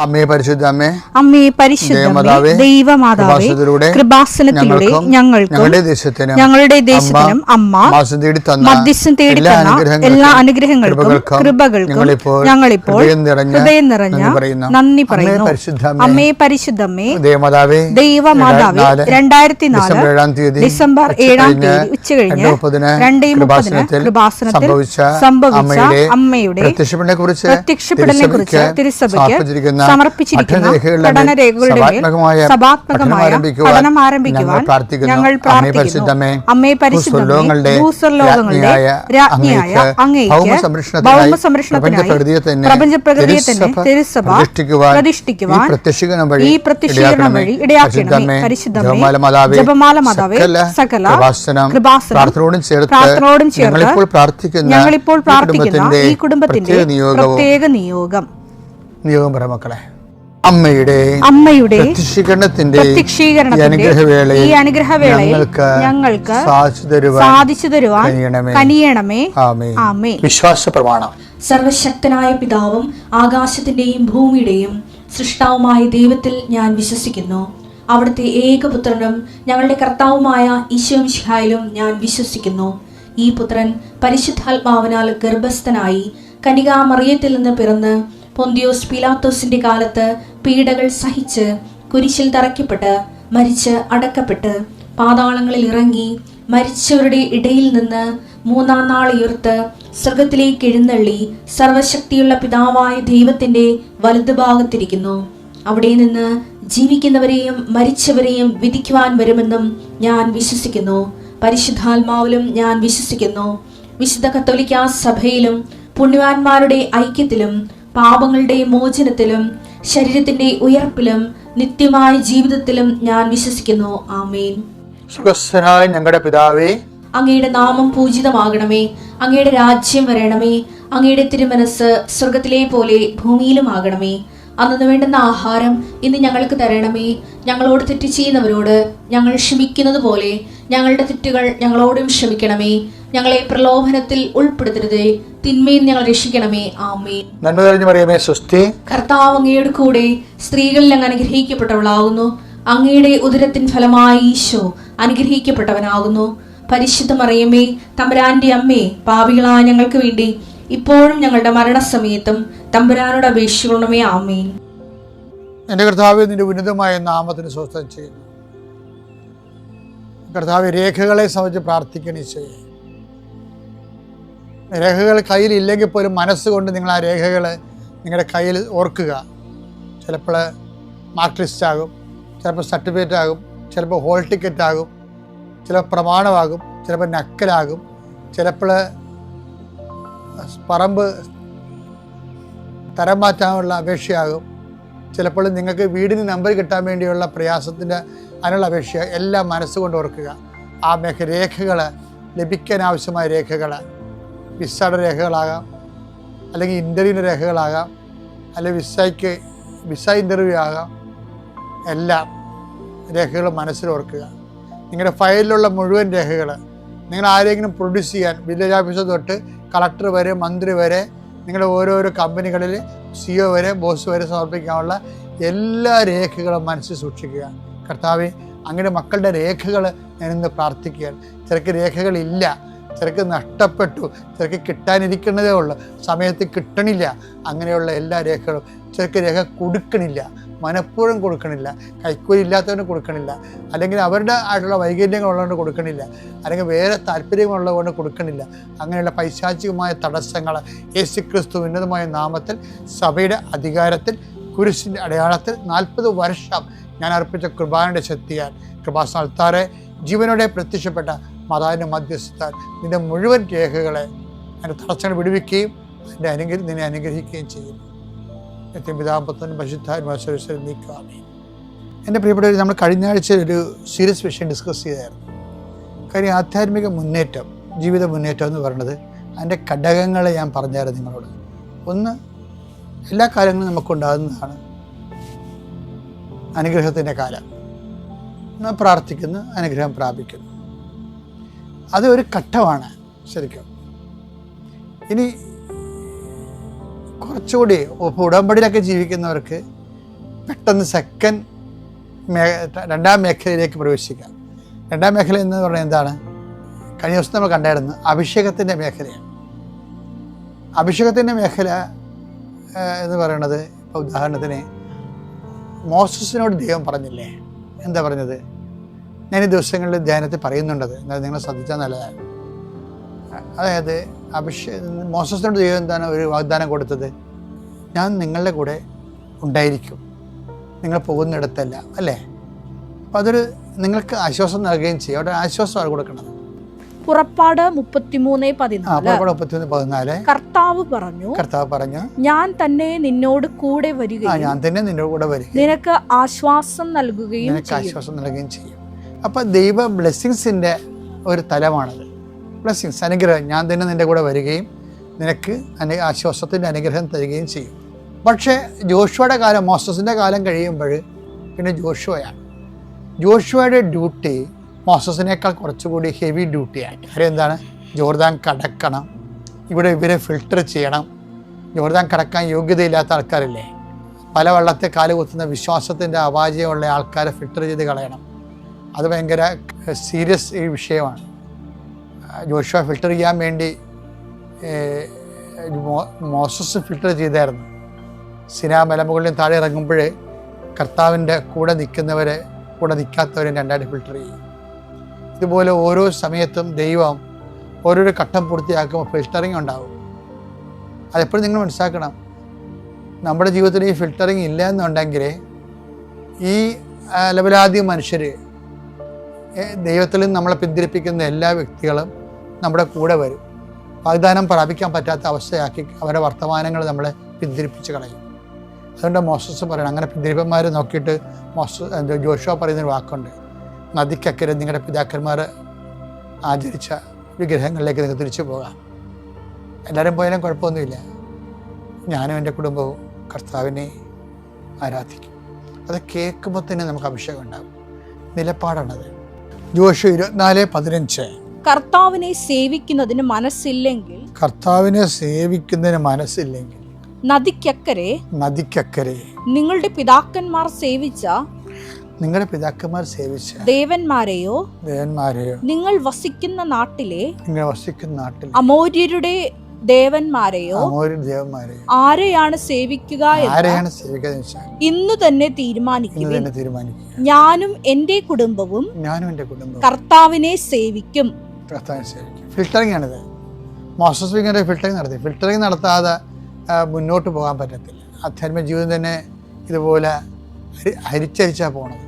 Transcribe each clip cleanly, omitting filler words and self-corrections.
അമ്മേ പരിശുദ്ധ അമ്മേ, അമ്മേ പരിശുദ്ധ ദൈവമാതാവേ, കൃപാസനത്തിലൂടെ ഞങ്ങൾക്കും ഞങ്ങളുടെ ദേശത്തിനും അമ്മ മധ്യസ്ഥം തേടിത്തന്ന എല്ലാ അനുഗ്രഹങ്ങൾക്കും കൃപകൾക്കും ഞങ്ങളിപ്പോൾ ഹൃദയം നിറഞ്ഞ നന്ദി പറയുന്നു. അമ്മേ പരിശുദ്ധമ്മേ ദൈവമാതാവേ, 2004 ഡിസംബർ 7 ഉച്ചകഴിഞ്ഞ് 2:30 കൃപാസനത്തിൽ സംഭവിച്ച അമ്മയുടെ പ്രത്യക്ഷപ്പെടലിനെ കുറിച്ച് തിരുസഭയ്ക്ക് സമർപ്പിച്ചിരിക്കുന്ന പഠനരേഖകളുടെ സഭാത്മകമായ പഠനം ആരംഭിക്കുവാൻ ഞങ്ങൾ പ്രാർത്ഥിക്കുന്നു. അമ്മേ പരിശുദ്ധമേ, ഭൂസ്വർലോകങ്ങളുടെ രാജ്ഞിയായ അങ്ങേയ്ക്ക് ഭൗമസംരക്ഷണത്തിനായി പ്രപഞ്ചപ്രകൃതിയെ തന്നെ തിരുസഭ പ്രതിഷ്ഠിക്കുവാൻ ഈ പ്രത്യക്ഷീകരണം വഴി ഇടയാക്കണമേ. പരിശുദ്ധമേ, ജപമാല മാതാവേ, സകല കൃപാസനം പ്രാർത്ഥനയോടും ചേർത്ത് ഞങ്ങളിപ്പോൾ പ്രാർത്ഥിക്കുന്ന ഈ കുടുംബത്തിന്റെ പ്രത്യേക നിയോഗം മക്കളെ, അമ്മയുടെ പ്രത്യക്ഷീകരണത്തിന്റെ ഈ അനുഗ്രഹവേളയിൽ ഞങ്ങൾക്ക് സാധിച്ചു തരുവാൻ കനിയണമേ. ആമേൻ. വിശ്വാസ പ്രമാണം. സർവശക്തനായ പിതാവും ആകാശത്തിന്റെയും ഭൂമിയുടെയും സൃഷ്ടാവുമായ ദൈവത്തിൽ ഞാൻ വിശ്വസിക്കുന്നു. അവിടുത്തെ ഏകപുത്രനും ഞങ്ങളുടെ കർത്താവുമായ ഈശോ മിശിഹായിലും ഞാൻ വിശ്വസിക്കുന്നു. ഈ പുത്രൻ പരിശുദ്ധാത്മാവിനാൽ ഗർഭസ്ഥനായി കന്യകാമറിയത്തിൽ നിന്ന് പിറന്ന് പൊന്തിയോസ് പീലാത്തോസിന്റെ കാലത്ത് പീഡകൾ സഹിച്ച് കുരിശിൽ തറയ്ക്കപ്പെട്ട് മരിച്ച് അടക്കപ്പെട്ട് പാതാളങ്ങളിൽ ഇറങ്ങി മരിച്ചവരുടെ ഇടയിൽ നിന്ന് 3-ാം നാൾ ഉയർത്ത് സ്വർഗത്തിലേക്ക് എഴുന്നള്ളി സർവശക്തിയുള്ള പിതാവായ ദൈവത്തിന്റെ വലതുഭാഗത്തിരിക്കുന്നു. അവിടെ നിന്ന് ജീവിക്കുന്നവരെയും മരിച്ചവരെയും വിധിക്കുവാൻ വരുമെന്നും ഞാൻ വിശ്വസിക്കുന്നു. പരിശുദ്ധാത്മാവിലും ഞാൻ വിശ്വസിക്കുന്നു. വിശുദ്ധ കത്തോലിക്കാ സഭയിലും പുണ്യവാന്മാരുടെ ഐക്യത്തിലും പാപങ്ങളുടെ മോചനത്തിലും ശരീരത്തിന്റെ ഉയർപ്പിലും നിത്യമായ ജീവിതത്തിലും ഞാൻ വിശ്വസിക്കുന്നു. ആമേൻ. സുഖസ്ഥനായ ഞങ്ങളുടെ പിതാവേ, അങ്ങയുടെ നാമം പൂജിതമാകണമേ. അങ്ങയുടെ രാജ്യം വരണമേ. അങ്ങയുടെ തിരുമനസ് സ്വർഗത്തിലെ പോലെ ഭൂമിയിലും ആകണമേ. അന്നു വേണ്ടുന്ന ആഹാരം ഇന്ന് ഞങ്ങൾക്ക് തരണമേ. ഞങ്ങളോട് തെറ്റ് ചെയ്യുന്നവരോട് ഞങ്ങൾ ക്ഷമിക്കുന്നത് പോലെ ഞങ്ങളുടെ തെറ്റുകൾ ഞങ്ങളോടും ക്ഷമിക്കണമേ. ഞങ്ങളെ പ്രലോഭനത്തിൽ ഉൾപ്പെടുത്തരുതേ, തിന്മയിൽ ഞങ്ങൾ രക്ഷിക്കണമേ. ആമേൻ. നന്മ നിറഞ്ഞ മറിയമേ, സ്വസ്തി. കർത്താവ് അങ്ങയുടെ കൂടെ സ്ത്രീകളിൽ അങ്ങ് അനുഗ്രഹിക്കപ്പെട്ടവളാകുന്നു. അങ്ങയുടെ ഉദരത്തിൻ ഫലമായി ഈശോ അനുഗ്രഹിക്കപ്പെട്ടവനാകുന്നു. പരിശുദ്ധ മറിയമേ, തമ്പുരാന്റെ അമ്മേ, പാപികളായ ഞങ്ങൾക്ക് വേണ്ടി ഇപ്പോഴും ഞങ്ങളുടെ മരണസമയത്തും തമ്പുരാനോട് അപേക്ഷിക്കണമേ. ആമേൻ. എൻ്റെ കർത്താവേ, നിന്റെ ഉന്നതമായ നാമത്തിന് സ്വസ്ഥം ചെയ്യുന്നു. കർത്താവ്, രേഖകളെ സംബന്ധിച്ച് പ്രാർത്ഥിക്കണേ ചെയ്യും. രേഖകൾ കയ്യിലില്ലെങ്കിൽ പോലും മനസ്സുകൊണ്ട് നിങ്ങൾ ആ രേഖകൾ നിങ്ങളുടെ കയ്യിൽ ഓർക്കുക. ചിലപ്പോൾ മാർക്ക് ലിസ്റ്റ് ആകും, ചിലപ്പോൾ സർട്ടിഫിക്കറ്റ് ആകും, ചിലപ്പോൾ ഹോൾ ടിക്കറ്റ് ആകും, ചിലപ്പോൾ പ്രമാണമാകും, ചിലപ്പോൾ നക്കലാകും, ചിലപ്പോൾ പറമ്പ് തരം മാറ്റാനുള്ള അപേക്ഷയാകും, ചിലപ്പോൾ നിങ്ങൾക്ക് വീടിന് നമ്പർ കിട്ടാൻ വേണ്ടിയുള്ള പ്രയാസത്തിൻ്റെ അതിനുള്ള അപേക്ഷ. എല്ലാം മനസ്സുകൊണ്ട് ഓർക്കുക. ആ രേഖകൾ ലഭിക്കാൻ ആവശ്യമായ രേഖകൾ വിസയുടെ രേഖകളാകാം, അല്ലെങ്കിൽ ഇൻ്റർവ്യൂവിൻ്റെ രേഖകളാകാം, അല്ലെങ്കിൽ വിസ ഇൻ്റർവ്യൂ ആകാം. എല്ലാം രേഖകൾ മനസ്സിൽ ഓർക്കുക. നിങ്ങളുടെ ഫയലിലുള്ള മുഴുവൻ രേഖകൾ നിങ്ങൾ ആരെങ്കിലും പ്രൊഡ്യൂസ് ചെയ്യാൻ വില്ലേജ് ഓഫീസർ തൊട്ട് കളക്ടർ വരെ മന്ത്രി വരെ നിങ്ങളുടെ ഓരോരോ കമ്പനികളിൽ CEO വരെ ബോസ് വരെ സമർപ്പിക്കാനുള്ള എല്ലാ രേഖകളും മനസ്സിൽ സൂക്ഷിക്കുക. കർത്താവേ, അങ്ങയുടെ മക്കളുടെ രേഖകൾ ഞാനിന്ന് പ്രാർത്ഥിക്കുകയാണ്. ചിലക്ക് രേഖകളില്ല, ചിലക്ക് നഷ്ടപ്പെട്ടു, ചിലക്ക് കിട്ടാനിരിക്കുന്നതേ ഉള്ളൂ, സമയത്ത് കിട്ടണില്ല. അങ്ങനെയുള്ള എല്ലാ രേഖകളും ചിലക്ക് രേഖ കൊടുക്കണില്ല, മനഃപൂർവ്വം കൊടുക്കണില്ല, കൈക്കൂലി ഇല്ലാത്തവന് കൊടുക്കണില്ല, അല്ലെങ്കിൽ അവരുടെ ആയിട്ടുള്ള വൈകല്യങ്ങളുള്ളതുകൊണ്ട് കൊടുക്കണില്ല, അല്ലെങ്കിൽ വേറെ താല്പര്യങ്ങളുള്ളതുകൊണ്ട് കൊടുക്കണില്ല. അങ്ങനെയുള്ള പൈശാചികമായ തടസ്സങ്ങൾ യേശുക്രിസ്തു ഉന്നതമായ നാമത്തിൽ സഭയുടെ അധികാരത്തിൽ കുരിശിൻ്റെ അടയാളത്തിൽ 40 വർഷം ഞാൻ അർപ്പിച്ച കൃപാനയുടെ ശക്തിയാൽ കൃപാസ്ഥാനത്താറെ ജീവനോടെ പ്രത്യക്ഷപ്പെട്ട മാതാവിൻ്റെ മധ്യസ്ഥത്താൽ നിന്റെ മുഴുവൻ രേഖകളെ അതിൻ്റെ തടസ്സങ്ങൾ വിടുവിക്കുകയും നിന്നെ അനുഗ്രഹിക്കുകയും ചെയ്യുന്നു. പിതാപുത്രനും പരിശുദ്ധാത്മാവിനും നീക്കാമേ. എൻ്റെ പ്രിയപ്പെട്ടവർ, നമ്മൾ കഴിഞ്ഞ ആഴ്ച ഒരു സീരിയസ് വിഷയം ഡിസ്കസ് ചെയ്തായിരുന്നു. കാര്യം ആധ്യാത്മിക മുന്നേറ്റം, ജീവിത മുന്നേറ്റം എന്ന് പറയുന്നത് അതിൻ്റെ ഘടകങ്ങളെ ഞാൻ പറഞ്ഞായിരുന്നു നിങ്ങളോട്. ഒന്ന്, എല്ലാ കാലങ്ങളും നമുക്കുണ്ടാകുന്നതാണ് അനുഗ്രഹത്തിൻ്റെ കാലം. നാം പ്രാർത്ഥിക്കുന്നു, അനുഗ്രഹം പ്രാപിക്കുന്നു. അത് ഒരു ഘട്ടമാണ് ശരിക്കും. ഇനി കുറച്ചുകൂടി ഉടമ്പടിയിലൊക്കെ ജീവിക്കുന്നവർക്ക് പെട്ടെന്ന് രണ്ടാം മേഖലയിലേക്ക് പ്രവേശിക്കാം. രണ്ടാം മേഖല എന്ന് പറഞ്ഞാൽ എന്താണ്? കഴിഞ്ഞ ദിവസം നമ്മൾ കണ്ടായിരുന്നു, അഭിഷേകത്തിൻ്റെ മേഖലയാണ്. അഭിഷേകത്തിൻ്റെ മേഖല എന്ന് പറയുന്നത്, ഇപ്പോൾ ഉദാഹരണത്തിന് മോസസിനോട് ദൈവം പറഞ്ഞില്ലേ, എന്താ പറഞ്ഞത്? ഞാൻ ഈ ദിവസങ്ങളിൽ ധ്യാനത്തിൽ പറയുന്നുണ്ടത്, എന്നാൽ നിങ്ങൾ ശ്രദ്ധിച്ചാൽ നല്ലതാണ്. അതായത് മോസസിനോട് ദൈവം എന്താണ് ഒരു വാഗ്ദാനം കൊടുത്തത്? ഞാൻ നിങ്ങളുടെ കൂടെ ഉണ്ടായിരിക്കും, നിങ്ങൾ പോകുന്നിടത്തല്ല, അല്ലേ? അപ്പോൾ അതൊരു നിങ്ങൾക്ക് ആശ്വാസം നൽകുകയും ചെയ്യും. അവിടെ ആശ്വാസമാണ് കൊടുക്കുന്നത്. പുറപ്പാട് 33:14 കർത്താവ് പറഞ്ഞു, ഞാൻ തന്നെ നിന്നോട് കൂടെ വരികയും നിനക്ക് ആശ്വാസം നൽകുകയും ചെയ്യും. അപ്പൊ ദൈവ ബ്ലെസ്സിങ്സിന്റെ ഒരു തലമാണത്. ബ്ലെസ്സിങ്സ്, അനുഗ്രഹം. ഞാൻ തന്നെ നിന്റെ കൂടെ വരികയും നിനക്ക് ആശ്വാസത്തിന്റെ അനുഗ്രഹം തരികയും ചെയ്യും. പക്ഷേ ജോഷുവയുടെ കാലം, മോസസിന്റെ കാലം കഴിയുമ്പോൾ പിന്നെ ജോഷുവയാണ്. ജോഷുവയുടെ ഡ്യൂട്ടി മോസസിനേക്കാൾ കുറച്ചുകൂടി ഹെവി ഡ്യൂട്ടിയാണ്. കാര്യം എന്താണ്? ജോർദാൻ കടക്കണം, ഇവിടെ ഇവരെ ഫിൽട്ടർ ചെയ്യണം. ജോർദാൻ കടക്കാൻ യോഗ്യതയില്ലാത്ത ആൾക്കാരില്ലേ, പല വെള്ളത്തെ കാല് കുത്തുന്ന വിശ്വാസത്തിൻ്റെ അപാചയമുള്ള ആൾക്കാരെ ഫിൽട്ടർ ചെയ്ത് കളയണം. അത് ഭയങ്കര സീരിയസ് ഈ വിഷയമാണ്. ജോഷുവ ഫിൽട്ടർ ചെയ്യാൻ വേണ്ടി മോസസ് ഫിൽട്ടർ ചെയ്തായിരുന്നു. സിനാ മലമുകളിലും താഴെ ഇറങ്ങുമ്പോൾ കർത്താവിൻ്റെ കൂടെ നിൽക്കുന്നവരെ കൂടെ നിൽക്കാത്തവരെ രണ്ടായിട്ട് ഫിൽട്ടർ ചെയ്യും. ഇതുപോലെ ഓരോ സമയത്തും ദൈവം ഓരോരോ ഘട്ടം പൂർത്തിയാക്കുമ്പോൾ ഫിൽട്ടറിങ് ഉണ്ടാവും. അതെപ്പോഴും നിങ്ങൾ മനസ്സിലാക്കണം. നമ്മുടെ ജീവിതത്തിൽ ഈ ഫിൽട്ടറിങ് ഇല്ല എന്നുണ്ടെങ്കിൽ ഈ ലവലാദ്യ മനുഷ്യർ, ദൈവത്തിൽ നിന്ന് നമ്മളെ പിന്തിരിപ്പിക്കുന്ന എല്ലാ വ്യക്തികളും നമ്മുടെ കൂടെ വരും. വാഗ്ദാനം പ്രാപിക്കാൻ പറ്റാത്ത അവസ്ഥയാക്കി അവരുടെ വർത്തമാനങ്ങൾ നമ്മളെ പിന്തിരിപ്പിച്ച് കളയും. അതുകൊണ്ട് മോസസ് പറയണം, അങ്ങനെ പിന്തിരിപ്പന്മാർ നോക്കിയിട്ട് ജോഷുവ പറയുന്നൊരു വാക്കുണ്ട്, നദിക്കക്കരെ നിങ്ങളുടെ പിതാക്കന്മാർ ആചരിച്ച വിഗ്രഹങ്ങളിലേക്ക് നിങ്ങൾക്ക് തിരിച്ചു പോകാം. എല്ലാവരും പോയാലും കുഴപ്പമൊന്നുമില്ല, ഞാനും എൻ്റെ കുടുംബവും കർത്താവിനെ ആരാധിക്കും. അത് കേൾക്കുമ്പോൾ തന്നെ നമുക്ക് അഭിഷേകം ഉണ്ടാകും. നിലപാടാണത്. ജോഷുവ 24:15 കർത്താവിനെ സേവിക്കുന്നതിന് മനസ്സില്ലെങ്കിൽ നദിക്കക്കരെ നിങ്ങളുടെ പിതാക്കന്മാർ സേവിച്ച ദേവന്മാരെയോ നിങ്ങൾ വസിക്കുന്ന നാട്ടിലെ അമോര്യരുടെ ദേവന്മാരെയോ ആരെയാണ് സേവിക്കുക ഇന്നു തന്നെ തീരുമാനിക്കുക. ഞാനും എൻ്റെ കുടുംബവും കർത്താവിനെ സേവിക്കും. ഫിൽട്ടറിംഗ് ആണിത്. മോസസ് ഫിൽട്ടറിംഗ് നടത്തി. ഫിൽട്ടറിംഗ് നടത്താതെ മുന്നോട്ട് പോകാൻ പറ്റത്തില്ല. ആധ്യാത്മിക ജീവിതം തന്നെ ഇതുപോലെ ഹരിച്ചരിച്ചാണ് പോണത്.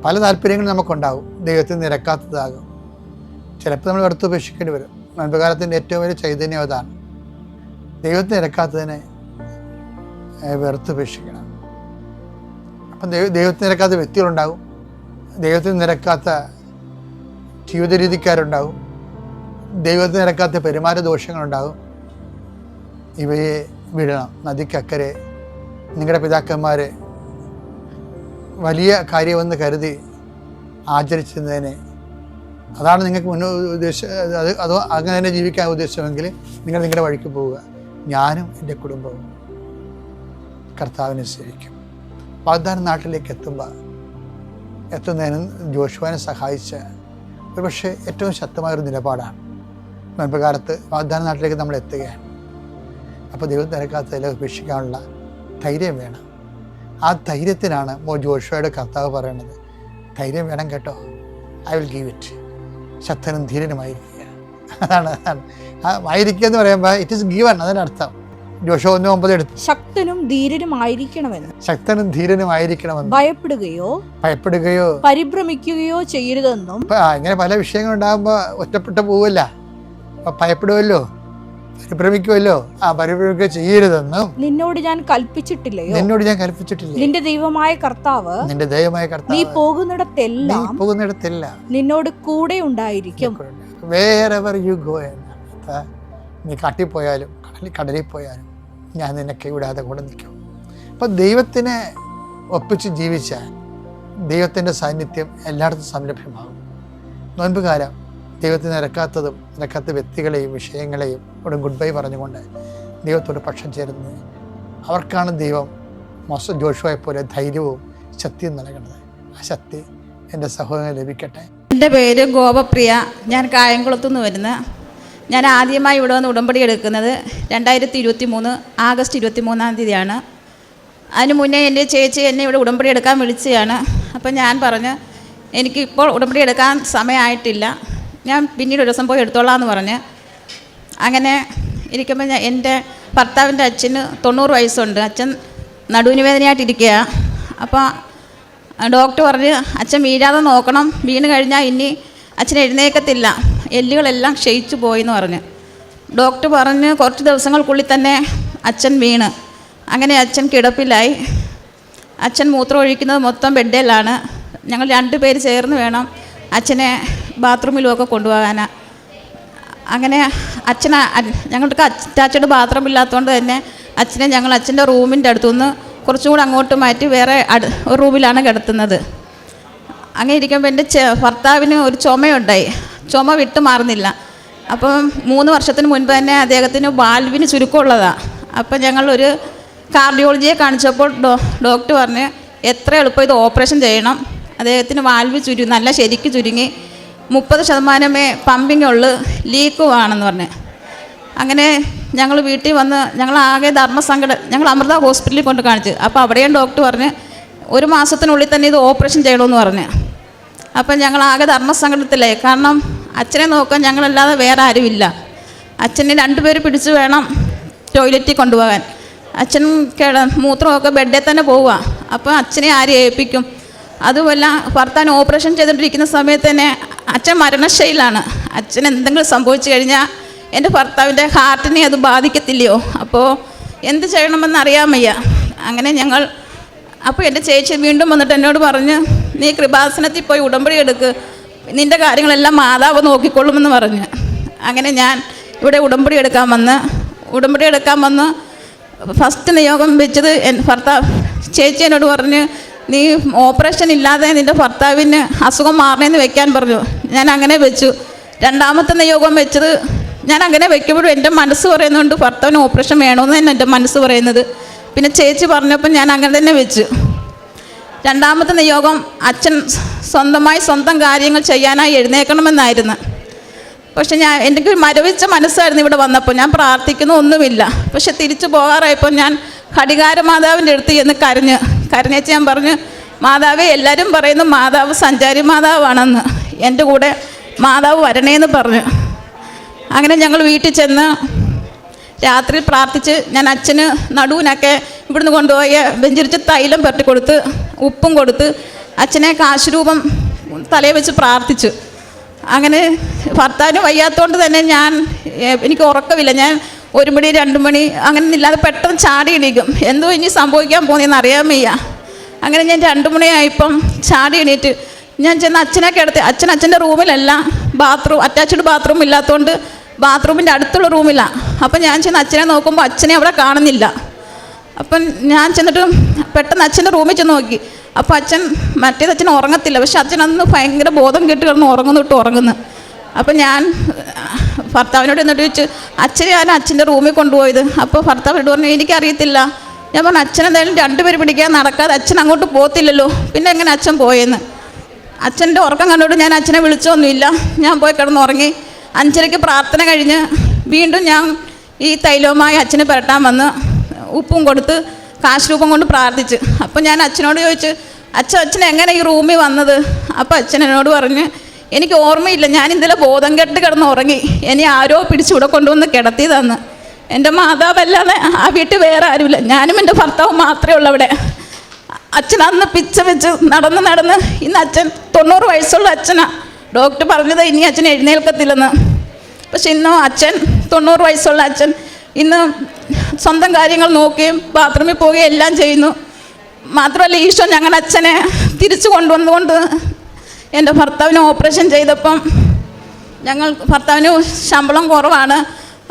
പല താല്പര്യങ്ങളും നമുക്കുണ്ടാകും, ദൈവത്തിന് നിരക്കാത്തതാകും. ചിലപ്പോൾ നമ്മൾ എടുത്തുപേക്ഷിക്കേണ്ടി വരും. മുൻപുകാലത്തിൻ്റെ ഏറ്റവും വലിയ ചൈതന്യം അതാണ്. ദൈവത്തിന് നിരക്കാത്തതിനെ വെറുത്തുപേക്ഷിക്കണം. അപ്പം ദൈവത്തിന് നിരക്കാത്ത വ്യക്തികളുണ്ടാകും, ദൈവത്തിന് നിരക്കാത്ത ജീവിത രീതിക്കാരുണ്ടാകും, ദൈവത്തിന് നിരക്കാത്ത പെരുമാറ്റ ദോഷങ്ങളുണ്ടാകും. ഇവയെ വിടണം. നദിക്കക്കരെ നിങ്ങളുടെ പിതാക്കന്മാർ വലിയ കാര്യമെന്ന് കരുതി ആചരിച്ചതിനെ, അതാണ് നിങ്ങൾക്ക് അതോ അങ്ങനെ തന്നെ ജീവിക്കാൻ ഉദ്ദേശമെങ്കിൽ നിങ്ങൾ നിങ്ങളുടെ വഴിക്ക് പോവുക. ഞാനും എൻ്റെ കുടുംബവും കർത്താവിനെ സേവിക്കും. വാഗ്ദാന നാട്ടിലേക്ക് എത്തുന്നതിന് ജോഷുവനെ സഹായിച്ച ഒരുപക്ഷെ ഏറ്റവും ശക്തമായൊരു നിലപാടാണ്. മുൻപുകാലത്ത് വാഗ്ദാന നാട്ടിലേക്ക് നമ്മൾ എത്തുകയാണ്. അപ്പോൾ ദൈവം നിരക്കാത്തതിൽ ഉപേക്ഷിക്കാനുള്ള ധൈര്യം വേണം. ആ ധൈര്യത്തിനാണ് ജോഷുവയുടെ കർത്താവ് പറയുന്നത്, ധൈര്യം വേണം കേട്ടോ, ഐ വിൽ ഗീവ് ഇറ്റ്. ശക്തനും ധീരനുമായിരിക്കുക. അതാണ് ആയിരിക്കുക എന്ന് പറയുമ്പോൾ ഇറ്റ് ഇസ് ഗീവൺ. അതിനർത്ഥം ജോഷുവ 1:9 എടുത്തു. ശക്തനും ധീരനുമായിരിക്കണമെന്ന് ഭയപ്പെടുകയോ പരിഭ്രമിക്കുകയോ ചെയ്യരുതെന്നും. ഇങ്ങനെ പല വിഷയങ്ങളുണ്ടാകുമ്പോൾ ഒറ്റപ്പെട്ടു പോവില്ല, ഭയപ്പെടുമല്ലോ, പരിഭ്രമിക്കുമല്ലോ. പരിഭ്രമിക്കുക ചെയ്യരുതെന്നും നിന്നോട് ഞാൻ കൽപ്പിച്ചിട്ടില്ലയോ? നിന്റെ ദൈവമായ കർത്താവ് നീ പോകുന്നിടത്തെല്ലാം നിന്നോട് കൂടെ ഉണ്ടായിരിക്കും. വേറെവർ യു ഗോ, നീ കാട്ടിൽ പോയാലും കടലിൽ പോയാലും ഞാൻ നിന്നെ കൈവിടാതെ കൂടെ നിൽക്കും. അപ്പം ദൈവത്തിനെ ഒപ്പിച്ച് ജീവിച്ചാൽ ദൈവത്തിൻ്റെ സാന്നിധ്യം എല്ലായിടത്തും സംരഭ്യമാകും. നോൻപുകാലം ദൈവത്തിന് നിരക്കാത്ത വ്യക്തികളെയും വിഷയങ്ങളെയും ഇവിടെ ഗുഡ് ബൈ പറഞ്ഞുകൊണ്ട് ദൈവത്തോട് പക്ഷം ചേരുന്നത്, അവർക്കാണ് ദൈവം മോശം ജോഷുവയെ പോലെ ധൈര്യവും ശക്തിയും നൽകണത്. ആ ശക്തി എൻ്റെ സഹോദരന് ലഭിക്കട്ടെ. എൻ്റെ പേര് ഗോപപ്രിയ. ഞാൻ കായംകുളത്തു നിന്ന് വരുന്ന. ഞാൻ ആദ്യമായി ഇവിടെ വന്ന് ഉടമ്പടി എടുക്കുന്നത് 2023 ആഗസ്റ്റ് 23 അതിന് മുന്നേ എൻ്റെ ചേച്ചി എന്നെ ഇവിടെ ഉടമ്പടി എടുക്കാൻ വിളിച്ചതാണ്. അപ്പം ഞാൻ പറഞ്ഞ് എനിക്കിപ്പോൾ ഉടമ്പടി എടുക്കാൻ സമയമായിട്ടില്ല, ഞാൻ പിന്നീട് ഒരു ദിവസം പോയി എടുത്തോളാം എന്ന് പറഞ്ഞ്. അങ്ങനെ ഇരിക്കുമ്പോൾ എൻ്റെ ഭർത്താവിൻ്റെ അച്ഛന് 90 വയസ്സുണ്ട്. അച്ഛൻ നടുവിന് വേദനയായിട്ടിരിക്കുക. അപ്പോൾ ഡോക്ടർ പറഞ്ഞ് അച്ഛൻ വീഴാതെ നോക്കണം, വീണ് കഴിഞ്ഞാൽ ഇനി അച്ഛൻ എഴുന്നേക്കത്തില്ല, എല്ലുകളെല്ലാം ക്ഷയിച്ചു പോയി എന്ന് പറഞ്ഞ്. ഡോക്ടർ പറഞ്ഞ് കുറച്ച് ദിവസങ്ങൾക്കുള്ളിൽ തന്നെ അച്ഛൻ വീണ്. അങ്ങനെ അച്ഛൻ കിടപ്പിലായി. അച്ഛൻ മൂത്രം ഒഴിക്കുന്നത് മൊത്തം ബെഡിലാണ്. ഞങ്ങൾ 2 പേര് ചേർന്ന് വേണം അച്ഛനെ ബാത്റൂമിലുമൊക്കെ കൊണ്ടുപോകാനാണ്. അങ്ങനെ ഞങ്ങൾക്ക് അറ്റാച്ച്ഡ് ബാത്റൂം ഇല്ലാത്തതുകൊണ്ട് തന്നെ അച്ഛനെ ഞങ്ങൾ അച്ഛൻ്റെ റൂമിൻ്റെ അടുത്തുനിന്ന് കുറച്ചും കൂടെ അങ്ങോട്ട് മാറ്റി വേറെ ഒരു റൂമിലാണ് കിടത്തുന്നത്. അങ്ങനെ ഇരിക്കുമ്പോൾ എൻ്റെ ഭർത്താവിന് ഒരു ചുമയുണ്ടായി. ചുമ വിട്ടു മാറുന്നില്ല. അപ്പം 3 വർഷത്തിന് മുൻപ് തന്നെ അദ്ദേഹത്തിന് വാൽവിന് ചുരുക്കമുള്ളതാണ്. അപ്പം ഞങ്ങളൊരു കാർഡിയോളജിയെ കാണിച്ചപ്പോൾ ഡോക്ടർ പറഞ്ഞ് എത്ര എളുപ്പം ഇത് ഓപ്പറേഷൻ ചെയ്യണം, അദ്ദേഹത്തിന് വാൽവ് നല്ല ശരിക്ക് ചുരുങ്ങി 30% പമ്പിങ് ഉള്ളു, ലീക്കുവാണെന്ന് പറഞ്ഞ്. അങ്ങനെ ഞങ്ങൾ വീട്ടിൽ വന്ന് ഞങ്ങളാകെ ഞങ്ങൾ അമൃത ഹോസ്പിറ്റലിൽ കൊണ്ട് കാണിച്ചു. അപ്പോൾ അവിടെയും ഡോക്ടർ പറഞ്ഞ് 1 മാസത്തിനുള്ളിൽ തന്നെ ഇത് ഓപ്പറേഷൻ ചെയ്യണമെന്ന് പറഞ്ഞ്. അപ്പം ഞങ്ങളാകെ ധർമ്മസങ്കടത്തിലായി. കാരണം അച്ഛനെ നോക്കാൻ ഞങ്ങളല്ലാതെ വേറെ ആരുമില്ല. അച്ഛനെ 2 പേര് പിടിച്ച് വേണം ടോയ്ലറ്റിൽ കൊണ്ടുപോകാൻ. അച്ഛൻ മൂത്രമൊക്കെ ബെഡിൽ തന്നെ പോവുക. അപ്പോൾ അച്ഛനെ ആരും ഏൽപ്പിക്കും? അതുമല്ല ഭർത്താവിന് ഓപ്പറേഷൻ ചെയ്തുകൊണ്ടിരിക്കുന്ന സമയത്ത് തന്നെ അച്ഛൻ മരണശൈലാണ്. അച്ഛൻ എന്തെങ്കിലും സംഭവിച്ചു കഴിഞ്ഞാൽ എൻ്റെ ഭർത്താവിൻ്റെ ഹാർട്ടിനെ അത് ബാധിക്കത്തില്ലയോ? അപ്പോൾ എന്ത് ചെയ്യണമെന്ന് അറിയാൻ വയ്യ. അങ്ങനെ അപ്പോൾ എൻ്റെ ചേച്ചി വീണ്ടും വന്നിട്ട് എന്നോട് പറഞ്ഞ് നീ കൃപാസനത്തിൽ പോയി ഉടമ്പടി എടുക്ക്, നിൻ്റെ കാര്യങ്ങളെല്ലാം മാതാവ് നോക്കിക്കൊള്ളുമെന്ന് പറഞ്ഞ്. അങ്ങനെ ഞാൻ ഇവിടെ ഉടമ്പടി എടുക്കാൻ വന്ന് ഫസ്റ്റ് നിയോഗം വെച്ചത് ചേച്ചി എന്നോട് പറഞ്ഞ് നീ ഓപ്പറേഷൻ ഇല്ലാതെ നിൻ്റെ ഭർത്താവിന് അസുഖം മാറണമെന്ന് വെക്കാൻ പറഞ്ഞു. ഞാൻ അങ്ങനെ വെച്ചു. 2ാമത്തെ നിയോഗം വെച്ചത് ഞാൻ അങ്ങനെ വെക്കുമ്പോഴും എൻ്റെ മനസ്സ് പറയുന്നുണ്ട് ഭർത്താവിന് ഓപ്പറേഷൻ വേണമെന്ന് തന്നെ എൻ്റെ മനസ്സ് പറയുന്നത്. പിന്നെ ചേച്ചി പറഞ്ഞപ്പോൾ ഞാൻ അങ്ങനെ തന്നെ വെച്ചു. 2ാമത്തെ നിയോഗം അച്ഛൻ സ്വന്തം കാര്യങ്ങൾ ചെയ്യാനായി എഴുന്നേൽക്കണമെന്നായിരുന്നു. പക്ഷെ എനിക്ക് മരവിച്ച മനസ്സായിരുന്നു ഇവിടെ വന്നപ്പോൾ. ഞാൻ പ്രാർത്ഥിക്കുന്ന ഒന്നുമില്ല. പക്ഷെ തിരിച്ചു പോകാറായപ്പോൾ ഞാൻ ഘടികാര മാതാവിൻ്റെ അടുത്ത് ചെന്ന് കരഞ്ഞേച്ച് ഞാൻ പറഞ്ഞു, മാതാവേ, എല്ലാവരും പറയുന്നു മാതാവ് സഞ്ചാരി മാതാവാണെന്ന്, എൻ്റെ കൂടെ മാതാവ് വരണേന്ന് പറഞ്ഞു. അങ്ങനെ ഞങ്ങൾ വീട്ടിൽ ചെന്ന് രാത്രി പ്രാർത്ഥിച്ച് ഞാൻ അച്ഛന് നടുവിനൊക്കെ ഇവിടുന്ന് കൊണ്ടുപോയി വെഞ്ചരിച്ച് തൈലം പുരട്ടി കൊടുത്ത് ഉപ്പും കൊടുത്ത് അച്ഛനെ കാശുരൂപം തലയിൽ വെച്ച് പ്രാർത്ഥിച്ചു. അങ്ങനെ ഭർത്താവിന് വയ്യാത്തതുകൊണ്ട് തന്നെ എനിക്ക് ഉറക്കമില്ല. ഞാൻ 1 മണി 2 മണി അങ്ങനെ ഇല്ലാതെ പെട്ടെന്ന് ചാടി എണീക്കും. എന്തോ ഇനി സംഭവിക്കാൻ പോകുന്നതെന്ന് അറിയാൻ വയ്യ. അങ്ങനെ ഞാൻ 2 മണിയായപ്പം ചാടി എണീറ്റ് ഞാൻ ചെന്ന് അച്ഛനെ കിടത്തി. അച്ഛൻ്റെ റൂമിലല്ല, അറ്റാച്ച്ഡ് ബാത്റൂം ഇല്ലാത്തതുകൊണ്ട് ബാത്റൂമിൻ്റെ അടുത്തുള്ള റൂമിലാണ്. അപ്പം ഞാൻ ചെന്ന് അച്ഛനെ നോക്കുമ്പോൾ അച്ഛനെ അവിടെ കാണുന്നില്ല. അപ്പം ഞാൻ ചെന്നിട്ട് പെട്ടെന്ന് അച്ഛൻ്റെ റൂമിൽ ചെന്ന് നോക്കി. അപ്പോൾ അച്ഛൻ ഉറങ്ങത്തില്ല. പക്ഷെ അച്ഛൻ അന്ന് ഭയങ്കര ബോധം കെട്ട് കിടന്ന് ഉറങ്ങുന്നു. അപ്പം ഞാൻ ഭർത്താവിനോട് എന്നിട്ട് ചോദിച്ചു, ഞാൻ അച്ഛൻ്റെ റൂമിൽ കൊണ്ടുപോയത്. അപ്പോൾ ഭർത്താവിനോട് പറഞ്ഞു എനിക്കറിയത്തില്ല. ഞാൻ പറഞ്ഞു അച്ഛൻ എന്തായാലും 2 പേര് പിടിക്കാൻ നടക്കാതെ അച്ഛൻ അങ്ങോട്ട് പോകത്തില്ലല്ലോ, പിന്നെ എങ്ങനെ അച്ഛൻ പോയെന്ന്. അച്ഛൻ്റെ ഉറക്കം കണ്ടോട്ട് ഞാൻ അച്ഛനെ വിളിച്ചൊന്നുമില്ല. ഞാൻ പോയി കിടന്നുറങ്ങി. 5:30 പ്രാർത്ഥന കഴിഞ്ഞ് വീണ്ടും ഞാൻ ഈ തൈലവുമായി അച്ഛനെ പുരട്ടാൻ വന്ന് ഉപ്പും കൊടുത്ത് കാശുരൂപം കൊണ്ട് പ്രാർത്ഥിച്ച്. അപ്പം ഞാൻ അച്ഛനോട് ചോദിച്ചു, അച്ഛൻ എങ്ങനെ ഈ റൂമിൽ വന്നത്? അപ്പോൾ അച്ഛൻ എന്നോട് പറഞ്ഞ് എനിക്ക് ഓർമ്മയില്ല, ഞാൻ ഇന്നലെ ബോധം കെട്ട് കിടന്ന് ഉറങ്ങി, ഇനി ആരോ പിടിച്ചിവിടെ കൊണ്ടുവന്ന് കിടത്തിയതെന്ന്. എൻ്റെ മാതാവല്ലാതെ ആ വീട്ടിൽ വേറെ ആരുമില്ല, ഞാനും എൻ്റെ ഭർത്താവും മാത്രമേ ഉള്ളൂ അവിടെ. അച്ഛൻ അന്ന് പിച്ച വെച്ച് നടന്ന് ഇന്ന് അച്ഛൻ 90 വയസ്സുള്ള അച്ഛനാണ്. ഡോക്ടർ പറഞ്ഞത് ഇനി അച്ഛൻ എഴുന്നേൽക്കത്തില്ലെന്ന്. പക്ഷെ ഇന്നും അച്ഛൻ 90 വയസ്സുള്ള അച്ഛൻ ഇന്ന് സ്വന്തം കാര്യങ്ങൾ നോക്കുകയും ബാത്റൂമിൽ പോവുകയും എല്ലാം ചെയ്യുന്നു. മാത്രമല്ല ഈശോ ഞങ്ങളുടെ അച്ഛനെ തിരിച്ചു കൊണ്ടുവന്നുകൊണ്ട് എൻ്റെ ഭർത്താവിന് ഓപ്പറേഷൻ ചെയ്തപ്പം ഭർത്താവിന് ശമ്പളം കുറവാണ്.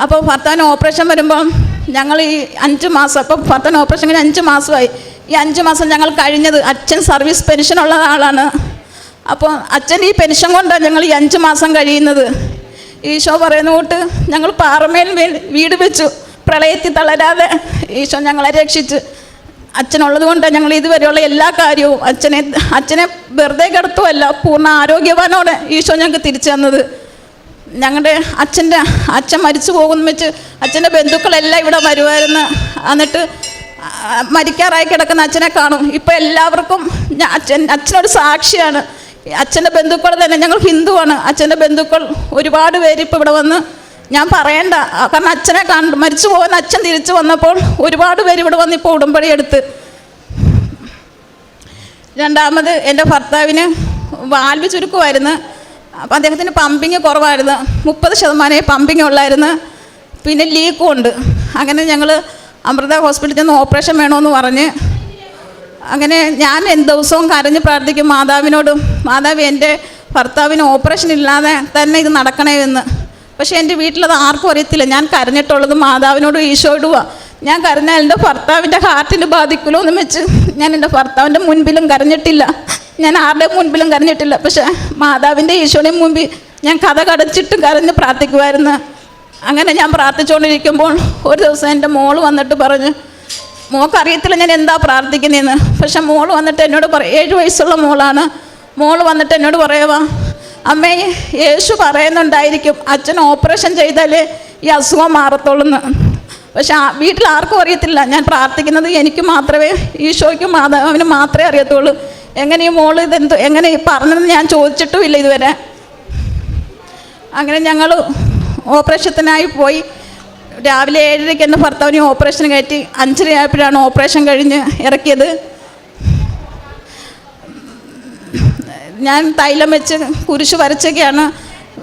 അപ്പോൾ ഭർത്താവിന് ഓപ്പറേഷൻ വരുമ്പം ഞങ്ങൾ ഈ 5 മാസം, അപ്പോൾ ഭർത്താവിന് ഓപ്പറേഷൻ കഴിഞ്ഞ് 5 മാസമായി. ഈ 5 മാസം ഞങ്ങൾ കഴിഞ്ഞത്, അച്ഛൻ സർവീസ് പെൻഷനുള്ള ആളാണ്. അപ്പോൾ അച്ഛൻ ഈ പെൻഷൻ കൊണ്ടാണ് ഞങ്ങൾ ഈ 5 മാസം കഴിയുന്നത്. ഈശോ പറയുന്ന കൂട്ട് ഞങ്ങൾ പാറമേൽ വീട് വെച്ചു, പ്രളയത്തിൽ തളരാതെ ഈശോ ഞങ്ങളെ രക്ഷിച്ചു. അച്ഛനുള്ളത് കൊണ്ടാണ് ഞങ്ങൾ ഇതുവരെയുള്ള എല്ലാ കാര്യവും അച്ഛനെ വെറുതെ കിടത്തുമല്ല, പൂർണ്ണ ആരോഗ്യവാനോടെ ഈശോ ഞങ്ങൾക്ക് തിരിച്ചു തന്നത്. ഞങ്ങളുടെ അച്ഛൻ മരിച്ചു പോകുന്ന വെച്ച് അച്ഛൻ്റെ ബന്ധുക്കളെല്ലാം ഇവിടെ വരുമായിരുന്നു. എന്നിട്ട് മരിക്കാറായി കിടക്കുന്ന അച്ഛനെ കാണും. ഇപ്പം എല്ലാവർക്കും അച്ഛനൊരു സാക്ഷിയാണ്. അച്ഛൻ്റെ ബന്ധുക്കൾ തന്നെ, ഞങ്ങൾ ഹിന്ദുവാണ്, അച്ഛൻ്റെ ബന്ധുക്കൾ ഒരുപാട് പേര് ഇപ്പോൾ ഇവിടെ വന്ന്, ഞാൻ പറയണ്ട, കാരണം അച്ഛനെ മരിച്ചു പോകുന്ന അച്ഛൻ തിരിച്ചു വന്നപ്പോൾ ഒരുപാട് പേര് ഇവിടെ വന്ന് ഇപ്പോൾ ഉടമ്പടി എടുത്ത്. രണ്ടാമത് എൻ്റെ ഭർത്താവിന് വാൽവ് ചുരുക്കമായിരുന്നു. അപ്പം അദ്ദേഹത്തിന് പമ്പിങ് കുറവായിരുന്നു, 30% പമ്പിങ് ഉള്ളായിരുന്നു. പിന്നെ ലീക്കും ഉണ്ട്. അങ്ങനെ ഞങ്ങൾ അമൃത ഹോസ്പിറ്റലിൽ നിന്ന് ഓപ്പറേഷൻ വേണമെന്ന് പറഞ്ഞ്, അങ്ങനെ ഞാൻ ദിവസവും കരഞ്ഞ് പ്രാർത്ഥിക്കും മാതാവിനോടും, മാതാവ് എൻ്റെ ഭർത്താവിന് ഓപ്പറേഷൻ ഇല്ലാതെ തന്നെ ഇത് നടക്കണേ എന്ന്. പക്ഷേ എൻ്റെ വീട്ടിലത് ആർക്കും അറിയത്തില്ല. ഞാൻ കരഞ്ഞിട്ടുള്ളത് മാതാവിനോടും ഈശോയിടുവാണ്. ഞാൻ കരഞ്ഞാൽ എൻ്റെ ഭർത്താവിൻ്റെ ഹാർട്ടിന് ബാധിക്കുമല്ലോ എന്ന് വെച്ച് ഞാൻ എൻ്റെ ഭർത്താവിൻ്റെ മുൻപിലും കരഞ്ഞിട്ടില്ല, ഞാൻ ആരുടെ മുൻപിലും കരഞ്ഞിട്ടില്ല. പക്ഷേ മാതാവിൻ്റെ ഈശോയുടെ മുമ്പിൽ ഞാൻ കഥ കടച്ചിട്ട് കരഞ്ഞ് പ്രാർത്ഥിക്കുമായിരുന്നു. അങ്ങനെ ഞാൻ പ്രാർത്ഥിച്ചുകൊണ്ടിരിക്കുമ്പോൾ ഒരു ദിവസം എൻ്റെ മോള് വന്നിട്ട് പറഞ്ഞു, മോൾക്കറിയത്തില്ല ഞാൻ എന്താ പ്രാർത്ഥിക്കുന്നതെന്ന്. പക്ഷെ മോള് വന്നിട്ട് എന്നോട് 7 വയസ്സുള്ള മോളാണ്. മോള് വന്നിട്ട് എന്നോട് പറയുക, അമ്മേ യേശു പറയുന്നുണ്ടായിരിക്കും അച്ഛൻ ഓപ്പറേഷൻ ചെയ്താലേ ഈ അസുഖം മാറത്തുള്ളൂ. പക്ഷെ വീട്ടിൽ ആർക്കും അറിയത്തില്ല ഞാൻ പ്രാർത്ഥിക്കുന്നത് എനിക്ക് മാത്രമേ, ഈശോയ്ക്കും മാതാവിനും മാത്രമേ അറിയത്തുള്ളൂ. എങ്ങനെ ഈ മോള് എങ്ങനെ പറഞ്ഞതെന്ന് ഞാൻ ചോദിച്ചിട്ടുമില്ല ഇതുവരെ. അങ്ങനെ ഞങ്ങൾ ഓപ്പറേഷത്തിനായി പോയി. രാവിലെ 7:30 എൻ്റെ ഭർത്താവിനെ ഓപ്പറേഷൻ കയറ്റി. 5:30 ആയപ്പോഴാണ് ഓപ്പറേഷൻ കഴിഞ്ഞ് ഇറക്കിയത്. ഞാൻ തൈലം വെച്ച് കുരിശ് വരച്ചൊക്കെയാണ്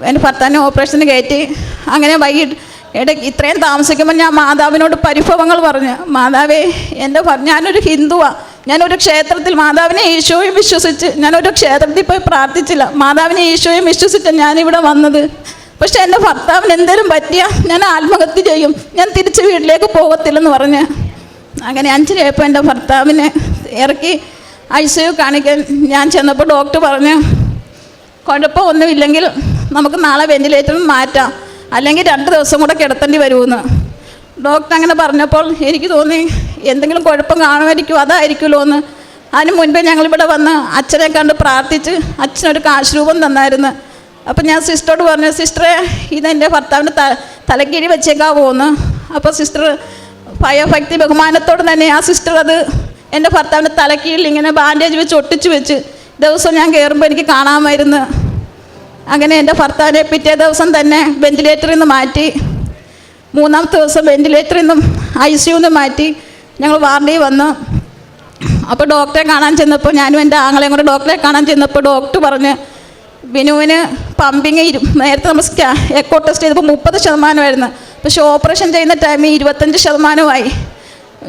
എൻ്റെ ഭർത്താവിനെ ഓപ്പറേഷന് കയറ്റി. അങ്ങനെ വൈകിട്ട് ഇത്രയും താമസിക്കുമ്പോൾ ഞാൻ മാതാവിനോട് പരിഭവങ്ങൾ പറഞ്ഞു, മാതാവേ ഞാനൊരു ഹിന്ദുവാണ്, ഞാനൊരു ക്ഷേത്രത്തിൽ മാതാവിനെ ഈശോയും വിശ്വസിച്ച് ഞാനൊരു ക്ഷേത്രത്തിൽ പോയി പ്രാർത്ഥിച്ചില്ല, മാതാവിനെ ഈശോയും വിശ്വസിച്ച് ഞാനിവിടെ വന്നത്. പക്ഷെ എൻ്റെ ഭർത്താവിന് എന്തെങ്കിലും പറ്റിയാൽ ഞാൻ ആത്മഹത്യ ചെയ്യും, ഞാൻ തിരിച്ച് വീട്ടിലേക്ക് പോകത്തില്ലെന്ന് പറഞ്ഞ്. അങ്ങനെ 5:30 എൻ്റെ ഭർത്താവിനെ ഇറക്കി ICU കാണിക്കാൻ ഞാൻ ചെന്നപ്പോൾ ഡോക്ടർ പറഞ്ഞു, കുഴപ്പമൊന്നുമില്ലെങ്കിൽ നമുക്ക് നാളെ വെന്റിലേറ്ററിൽ മാറ്റാം, അല്ലെങ്കിൽ 2 ദിവസം കൂടെ കിടത്തേണ്ടി വരുമെന്ന്. ഡോക്ടർ അങ്ങനെ പറഞ്ഞപ്പോൾ എനിക്ക് തോന്നി എന്തെങ്കിലും കുഴപ്പം കാണുമായിരിക്കും, അതായിരിക്കുമല്ലോ എന്ന്. അതിന് മുൻപേ ഞങ്ങളിവിടെ വന്ന് അച്ഛനെ കണ്ട് പ്രാർത്ഥിച്ച് അച്ഛനൊരു കാശ് രൂപം തന്നായിരുന്നു. അപ്പം ഞാൻ സിസ്റ്ററോട് പറഞ്ഞു, സിസ്റ്ററെ ഇതെൻ്റെ ഭർത്താവിൻ്റെ തലക്കീഴി വെച്ചേക്കാവോ എന്ന്. അപ്പോൾ സിസ്റ്റർ ഭയഭക്തി ബഹുമാനത്തോട് തന്നെ ആ സിസ്റ്റർ അത് എൻ്റെ ഭർത്താവിൻ്റെ തലക്കീഴിൽ ഇങ്ങനെ ബാൻഡേജ് വെച്ച് ഒട്ടിച്ച് വെച്ച് ദിവസം ഞാൻ കയറുമ്പോൾ എനിക്ക് കാണാമായിരുന്നു. അങ്ങനെ എൻ്റെ ഭർത്താവിനെ പിറ്റേ ദിവസം തന്നെ വെന്റിലേറ്ററിൽ നിന്ന് മാറ്റി. 3-ാമത്തെ ദിവസം വെന്റിലേറ്ററിൽ നിന്നും ICU നിന്ന് മാറ്റി ഞങ്ങൾ വാർഡിൽ വന്നു. അപ്പോൾ ഡോക്ടറെ കാണാൻ ചെന്നപ്പോൾ, ഞാനും എൻ്റെ ആങ്ങളെയും കൂടെ ഡോക്ടറെ കാണാൻ ചെന്നപ്പോൾ ഡോക്ടർ പറഞ്ഞ്, ബിനുവിന് പമ്പിങ് നേരത്തെ നമ്മൾ എക്കോ ടെസ്റ്റ് ചെയ്തപ്പോൾ 30% പക്ഷേ ഓപ്പറേഷൻ ചെയ്യുന്ന ടൈമിൽ 25%.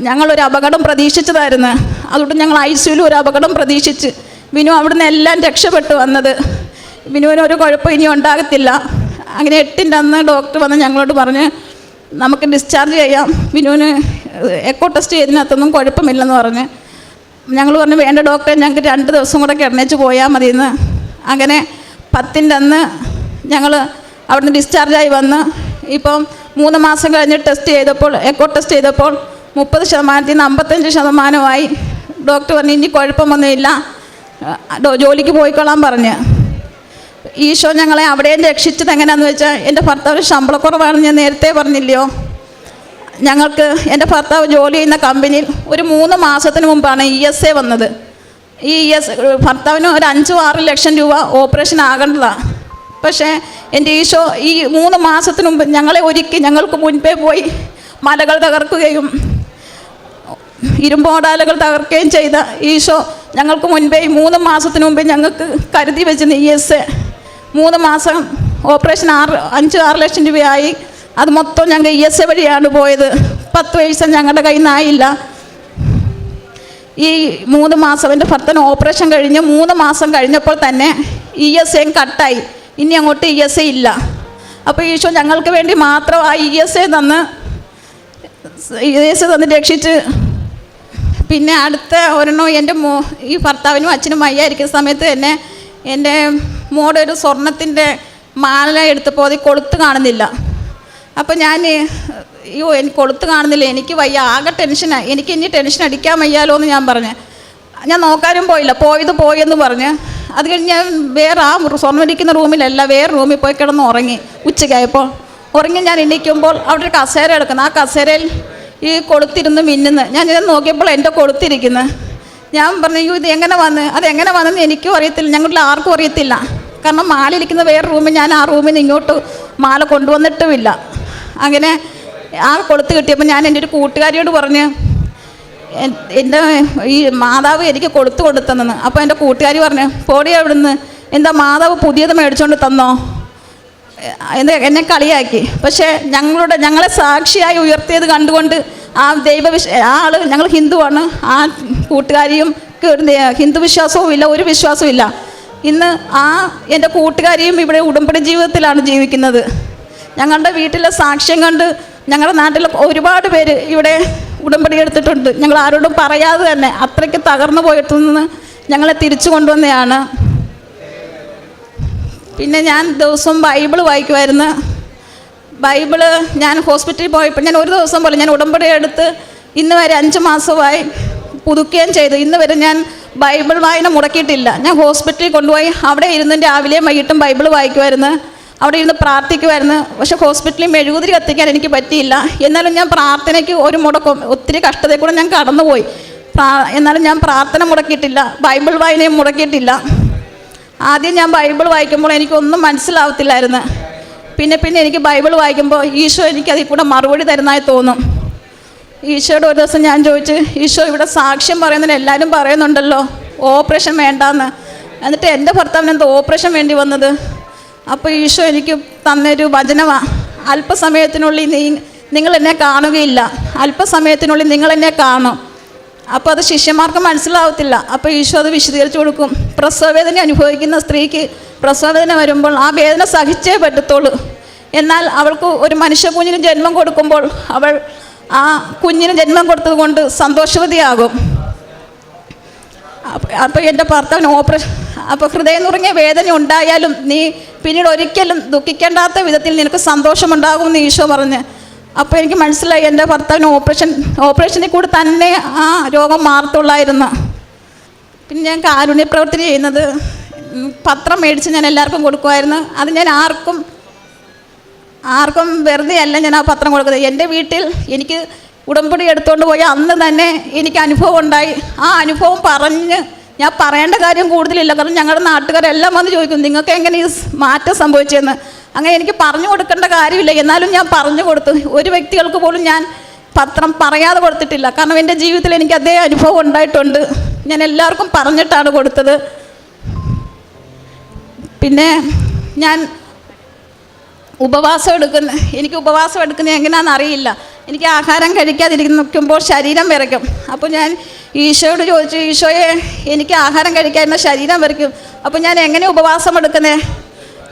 ഞങ്ങളൊരു അപകടം പ്രതീക്ഷിച്ചതായിരുന്നു. അതുകൊണ്ട് ഞങ്ങൾ ICUവിൽ ഒരു അപകടം പ്രതീക്ഷിച്ച് ബിനു അവിടുന്ന് എല്ലാം രക്ഷപ്പെട്ടു വന്നത്. ബിനുവിനൊരു കുഴപ്പം ഇനി ഉണ്ടാകത്തില്ല. അങ്ങനെ 8ൻ്റെ അന്ന് ഡോക്ടർ വന്ന് ഞങ്ങളോട് പറഞ്ഞ് നമുക്ക് ഡിസ്ചാർജ് ചെയ്യാം, ബിനുവിന് എക്കോ ടെസ്റ്റ് ചെയ്തതിനകത്തൊന്നും കുഴപ്പമില്ലെന്ന് പറഞ്ഞ്. ഞങ്ങൾ പറഞ്ഞു വേണ്ട ഡോക്ടറെ, ഞങ്ങൾക്ക് 2 ദിവസം കൂടെ കിടന്നേച്ച് പോയാൽ മതിയെന്ന്. അങ്ങനെ 10ൻ്റെ അന്ന് ഞങ്ങൾ അവിടുന്ന് ഡിസ്ചാർജായി വന്ന്. ഇപ്പം 3 മാസം കഴിഞ്ഞ് ടെസ്റ്റ് ചെയ്തപ്പോൾ, എക്കോ ടെസ്റ്റ് ചെയ്തപ്പോൾ 30%-ൽ നിന്ന് 55%. ഡോക്ടർ പറഞ്ഞു ഇനി കുഴപ്പമൊന്നുമില്ല, ജോലിക്ക് പോയിക്കൊള്ളാൻ പറഞ്ഞ്. ഈശോ ഞങ്ങളെ അവിടെയും രക്ഷിച്ചത് എങ്ങനെയാണെന്ന് വെച്ചാൽ, എൻ്റെ ഭർത്താവ് ശമ്പളക്കുറവാണെന്ന് ഞാൻ നേരത്തെ പറഞ്ഞില്ലയോ. ഞങ്ങൾക്ക് എൻ്റെ ഭർത്താവ് ജോലി ചെയ്യുന്ന കമ്പനിയിൽ ഒരു 3 മാസത്തിന് മുമ്പാണ് ESA വന്നത്. ഈ ഭർത്താവിന് ഒരു 5-6 ലക്ഷം രൂപ ഓപ്പറേഷൻ ആകേണ്ടതാണ്. പക്ഷേ എൻ്റെ ഈശോ ഈ 3 മാസത്തിന് മുമ്പ് ഞങ്ങളെ ഒരുക്കി, ഞങ്ങൾക്ക് മുൻപേ പോയി മലകൾ തകർക്കുകയും ഇരുമ്പോടാലുകൾ തകർക്കുകയും ചെയ്ത ഈശോ ഞങ്ങൾക്ക് മുൻപേ 3 മാസത്തിന് മുമ്പേ ഞങ്ങൾക്ക് കരുതി വെച്ചിരുന്ന ESA 3 മാസം ഓപ്പറേഷൻ 5-6 ലക്ഷം രൂപയായി. അത് മൊത്തം ഞങ്ങൾ ESA വഴിയാണ് പോയത്. 10 പൈസ ഞങ്ങളുടെ കയ്യിൽ നിന്നായില്ല. ഈ 3 മാസം എൻ്റെ ഭർത്താവിന് ഓപ്പറേഷൻ കഴിഞ്ഞ് 3 മാസം കഴിഞ്ഞപ്പോൾ തന്നെ ESA കട്ടായി. ഇനി അങ്ങോട്ട് ESA ഇല്ല. അപ്പോൾ ഈശോ ഞങ്ങൾക്ക് വേണ്ടി മാത്രം ആ ESA തന്ന് രക്ഷിച്ച്. പിന്നെ അടുത്ത ഒരെണ്ണം എൻ്റെ ഈ ഭർത്താവിനും അച്ഛനും വയ്യായിരിക്കുന്ന സമയത്ത് തന്നെ എൻ്റെ മോടെ ഒരു സ്വർണത്തിൻ്റെ മാല എടുത്തപ്പോൾ അത് കൊളുത്ത് കാണുന്നില്ല. അപ്പോൾ ഞാൻ അയ്യോ എനിക്ക് കൊളുത്ത് കാണുന്നില്ല, എനിക്ക് വയ്യ, ആകെ ടെൻഷനാണ്, എനിക്ക് ഇനി ടെൻഷൻ അടിക്കാൻ വയ്യാലോ എന്ന് ഞാൻ പറഞ്ഞു. ഞാൻ നോക്കാനും പോയില്ല, പോയെന്ന് പറഞ്ഞ് അത് കഴിഞ്ഞ് ഞാൻ വേറെ ആ സ്വർണ്ണമിരിക്കുന്ന റൂമിലല്ല, വേറെ റൂമിൽ പോയി കിടന്ന് ഉറങ്ങി. ഉച്ചയ്ക്കായപ്പോൾ ഉറങ്ങി ഞാൻ എണീക്കുമ്പോൾ അവിടെ ഒരു കസേര കിടക്കുന്നു. ആ കസേരയിൽ ഈ കൊളുത്തിരുന്ന് മിന്നുന്നു. ഞാൻ നോക്കിയപ്പോൾ എൻ്റെ കൊളുത്തിരിക്കുന്നു. ഞാൻ പറഞ്ഞു അയ്യോ ഇത് എങ്ങനെ വന്ന്, അതെങ്ങനെ വന്നെന്ന് എനിക്കും അറിയത്തില്ല, ഞങ്ങളിൽ ആർക്കും അറിയത്തില്ല. കാരണം മാലയിരിക്കുന്ന വേറെ റൂമിൽ, ഞാൻ ആ റൂമിൽ നിന്ന് ഇങ്ങോട്ട് മാല കൊണ്ടുവന്നിട്ടുമില്ല. അങ്ങനെ ആ കൊളുത്ത് കിട്ടിയപ്പോൾ ഞാൻ എൻ്റെ ഒരു കൂട്ടുകാരിയോട് പറഞ്ഞ് എൻ്റെ ഈ മാതാവ് എനിക്ക് കൊളുത്ത് കൊടുത്തതെന്ന്. അപ്പോൾ എൻ്റെ കൂട്ടുകാരി പറഞ്ഞു പോടി അവിടുന്ന്, എന്താ മാതാവ് പുതിയത് മേടിച്ചുകൊണ്ട് തന്നോ എന്നെ കളിയാക്കി. പക്ഷേ ഞങ്ങളെ സാക്ഷിയായി ഉയർത്തിയത് കണ്ടുകൊണ്ട് ആ ആൾ, ഞങ്ങൾ ഹിന്ദുവാണ്, ആ കൂട്ടുകാരിയും ഹിന്ദു വിശ്വാസവും ഇല്ല, ഒരു വിശ്വാസവും ഇല്ല. ഇന്ന് ആ എൻ്റെ കൂട്ടുകാരിയും ഇവിടെ ഉടമ്പടി ജീവിതത്തിലാണ് ജീവിക്കുന്നത്. ഞങ്ങളുടെ വീട്ടിലെ സാക്ഷ്യം കണ്ട് ഞങ്ങളുടെ നാട്ടിൽ ഒരുപാട് പേര് ഇവിടെ ഉടമ്പടി എടുത്തിട്ടുണ്ട്. ഞങ്ങൾ ആരോടും പറയാതെ തന്നെ അത്രയ്ക്ക് തകർന്നു പോയിട്ട് നിന്ന് ഞങ്ങളെ തിരിച്ചു കൊണ്ടുവന്നതാണ്. പിന്നെ ഞാൻ ദിവസവും ബൈബിൾ വായിക്കുമായിരുന്നു. ബൈബിള് ഞാൻ ഹോസ്പിറ്റലിൽ പോയപ്പോൾ ഞാൻ ഒരു ദിവസം പോലെ ഞാൻ ഉടമ്പടി എടുത്ത് ഇന്ന് വരെ 5 മാസമായി പുതുക്കുകയും ചെയ്തു. ഇന്ന് വരെ ഞാൻ ബൈബിൾ വായന മുടക്കിയിട്ടില്ല. ഞാൻ ഹോസ്പിറ്റലിൽ കൊണ്ടുപോയി അവിടെ ഇരുന്ന് രാവിലെയും വൈകിട്ടും ബൈബിൾ വായിക്കുമായിരുന്നു, അവിടെ ഇരുന്ന് പ്രാർത്ഥിക്കുമായിരുന്നു. പക്ഷേ ഹോസ്പിറ്റലിൽ മെഴുകുതിരി കത്തിക്കാൻ എനിക്ക് പറ്റിയില്ല. എന്നാലും ഞാൻ പ്രാർത്ഥനയ്ക്ക് ഒരു മുടക്കം, ഒത്തിരി കഷ്ടതയിൽ കൂടെ ഞാൻ കടന്നുപോയി. എന്നാലും ഞാൻ പ്രാർത്ഥന മുടക്കിയിട്ടില്ല, ബൈബിൾ വായനയും മുടക്കിയിട്ടില്ല. ആദ്യം ഞാൻ ബൈബിൾ വായിക്കുമ്പോൾ എനിക്കൊന്നും മനസ്സിലാവത്തില്ലായിരുന്നു. പിന്നെ എനിക്ക് ബൈബിൾ വായിക്കുമ്പോൾ ഈശോ എനിക്ക് അതിൽ കൂടെ മറുപടി തരുന്നതായി തോന്നും. ഈശോയോട് ഒരു ദിവസം ഞാൻ ചോദിച്ചു, ഈശോ ഇവിടെ സാക്ഷ്യം പറയുന്നതിന് എല്ലാവരും പറയുന്നുണ്ടല്ലോ ഓപ്പറേഷൻ വേണ്ടാന്ന്, എന്നിട്ട് എൻ്റെ ഭർത്താവിന് എന്താ ഓപ്പറേഷൻ വേണ്ടി വന്നത്? അപ്പോൾ ഈശോ എനിക്ക് തന്നൊരു വചനമാണ്, അല്പസമയത്തിനുള്ളിൽ നിങ്ങൾ എന്നെ കാണുകയില്ല, അല്പസമയത്തിനുള്ളിൽ നിങ്ങൾ എന്നെ കാണും. അപ്പോൾ അത് ശിഷ്യന്മാർക്ക് മനസ്സിലാവത്തില്ല. അപ്പോൾ ഈശോ അത് വിശദീകരിച്ചു കൊടുക്കും. പ്രസവവേദന അനുഭവിക്കുന്ന സ്ത്രീക്ക് പ്രസവവേദന വരുമ്പോൾ ആ വേദന സഹിച്ചേ പറ്റത്തുള്ളൂ. എന്നാൽ അവൾക്ക് ഒരു മനുഷ്യക്കുഞ്ഞിന് ജന്മം കൊടുക്കുമ്പോൾ അവൾ ആ കുഞ്ഞിന് ജന്മം കൊടുത്തത് കൊണ്ട് സന്തോഷവതിയാകും. അപ്പോൾ എൻ്റെ ഭർത്താവിന് അപ്പോൾ ഹൃദയം നുറങ്ങിയ വേദന ഉണ്ടായാലും നീ പിന്നീട് ഒരിക്കലും ദുഃഖിക്കേണ്ടാത്ത വിധത്തിൽ നിനക്ക് സന്തോഷമുണ്ടാകുമെന്ന് ഈശോ പറഞ്ഞ്. അപ്പോൾ എനിക്ക് മനസ്സിലായി എൻ്റെ ഭർത്താവിന് ഓപ്പറേഷനിൽ കൂടി തന്നെ ആ രോഗം മാറത്തുള്ളായിരുന്നു. പിന്നെ ഞാൻ കാരുണ്യ പ്രവർത്തനം ചെയ്യുന്നത്, പത്രം മേടിച്ച് ഞാൻ എല്ലാവർക്കും കൊടുക്കുമായിരുന്നു. അത് ഞാൻ ആർക്കും വെറുതെ അല്ല ഞാൻ ആ പത്രം കൊടുക്കുന്നത്. എൻ്റെ വീട്ടിൽ എനിക്ക് ഉടമ്പടി എടുത്തുകൊണ്ട് പോയി അന്ന് തന്നെ എനിക്ക് അനുഭവം ഉണ്ടായി. ആ അനുഭവം പറഞ്ഞ് ഞാൻ പറയേണ്ട കാര്യം കൂടുതലില്ല. കാരണം ഞങ്ങളുടെ നാട്ടുകാരെല്ലാം വന്ന് ചോദിക്കും നിങ്ങൾക്ക് എങ്ങനെ ഈ മാറ്റം സംഭവിച്ചതെന്ന്. അങ്ങനെ എനിക്ക് പറഞ്ഞു കൊടുക്കേണ്ട കാര്യമില്ല, എന്നാലും ഞാൻ പറഞ്ഞു കൊടുത്തു. ഒരു വ്യക്തികൾക്ക് പോലും ഞാൻ പത്രം പറയാതെ കൊടുത്തിട്ടില്ല. കാരണം എൻ്റെ ജീവിതത്തിൽ എനിക്ക് അതേ അനുഭവം ഉണ്ടായിട്ടുണ്ട്. ഞാൻ എല്ലാവർക്കും പറഞ്ഞിട്ടാണ് കൊടുത്തത്. പിന്നെ ഞാൻ എനിക്ക് ഉപവാസം എടുക്കുന്നത് എങ്ങനെയാണെന്ന് അറിയില്ല. എനിക്ക് ആഹാരം കഴിക്കാതിരിക്കുമ്പോൾ ശരീരം വിറയ്ക്കും. അപ്പോൾ ഞാൻ ഈശോയോട് ചോദിച്ചു, ഈശോയെ എനിക്ക് ആഹാരം കഴിക്കാതിരുന്ന ശരീരം വിറയ്ക്കും, അപ്പോൾ ഞാൻ എങ്ങനെ ഉപവാസം എടുക്കുന്നത്?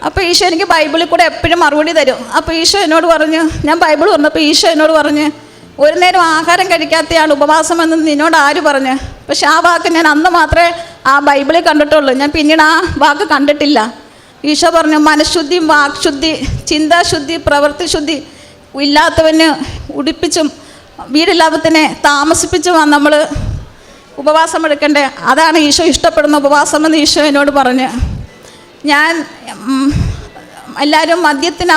അപ്പോൾ ഈശോ എനിക്ക് ബൈബിളിൽ കൂടെ എപ്പോഴും മറുപടി തരും. അപ്പോൾ ഈശോ എന്നോട് പറഞ്ഞു, ഞാൻ ബൈബിൾ പറഞ്ഞപ്പോൾ ഈശോ എന്നോട് പറഞ്ഞ്, ഒരു നേരം ആഹാരം കഴിക്കാത്തയാണ് ഉപവാസമെന്ന് നിന്നോട് ആര് പറഞ്ഞു? പക്ഷെ ആ വാക്ക് ഞാൻ അന്ന് മാത്രമേ ആ ബൈബിളിൽ കണ്ടിട്ടുള്ളൂ. ഞാൻ പിന്നീട് ആ വാക്ക് കണ്ടിട്ടില്ല. ഈശോ പറഞ്ഞു, മനഃശുദ്ധി, വാക്ശുദ്ധി, ചിന്താശുദ്ധി, പ്രവൃത്തിശുദ്ധി ഇല്ലാത്തവന് ഉടുപ്പിച്ചും വീടില്ലാത്തതിനെ താമസിപ്പിച്ചുമാണ് നമ്മൾ ഉപവാസം എടുക്കണ്ടേ. അതാണ് ഈശോ ഇഷ്ടപ്പെടുന്ന ഉപവാസമെന്ന് ഈശോ എന്നോട് പറഞ്ഞ്. ഞാൻ എല്ലാവരും മദ്യത്തിന്